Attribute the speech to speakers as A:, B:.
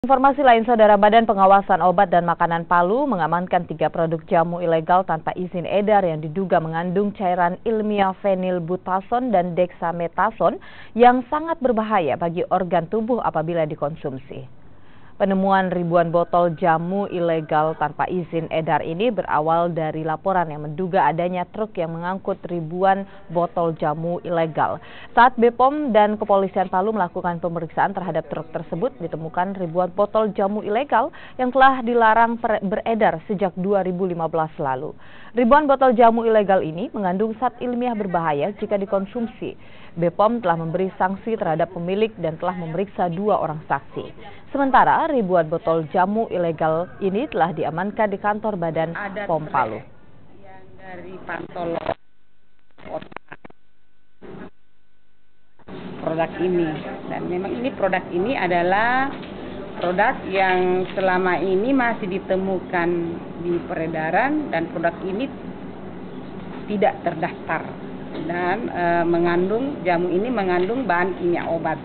A: Informasi lain, Saudara, Badan Pengawasan Obat dan Makanan Palu mengamankan 3 produk jamu ilegal tanpa izin edar yang diduga mengandung cairan ilmiah fenilbutason dan dexamethasone yang sangat berbahaya bagi organ tubuh apabila dikonsumsi. Penemuan ribuan botol jamu ilegal tanpa izin edar ini berawal dari laporan yang menduga adanya truk yang mengangkut ribuan botol jamu ilegal. Saat BPOM dan Kepolisian Palu melakukan pemeriksaan terhadap truk tersebut, ditemukan ribuan botol jamu ilegal yang telah dilarang beredar sejak 2015 lalu. Ribuan botol jamu ilegal ini mengandung zat ilmiah berbahaya jika dikonsumsi. BPOM telah memberi sanksi terhadap pemilik dan telah memeriksa 2 orang saksi. Sementara ribuan botol jamu ilegal ini telah diamankan di kantor Badan POM Palu.
B: Yang dari Pantolo produk ini, dan memang ini produk ini adalah produk yang selama ini masih ditemukan di peredaran, dan produk ini tidak terdaftar dan jamu ini mengandung bahan kimia obat.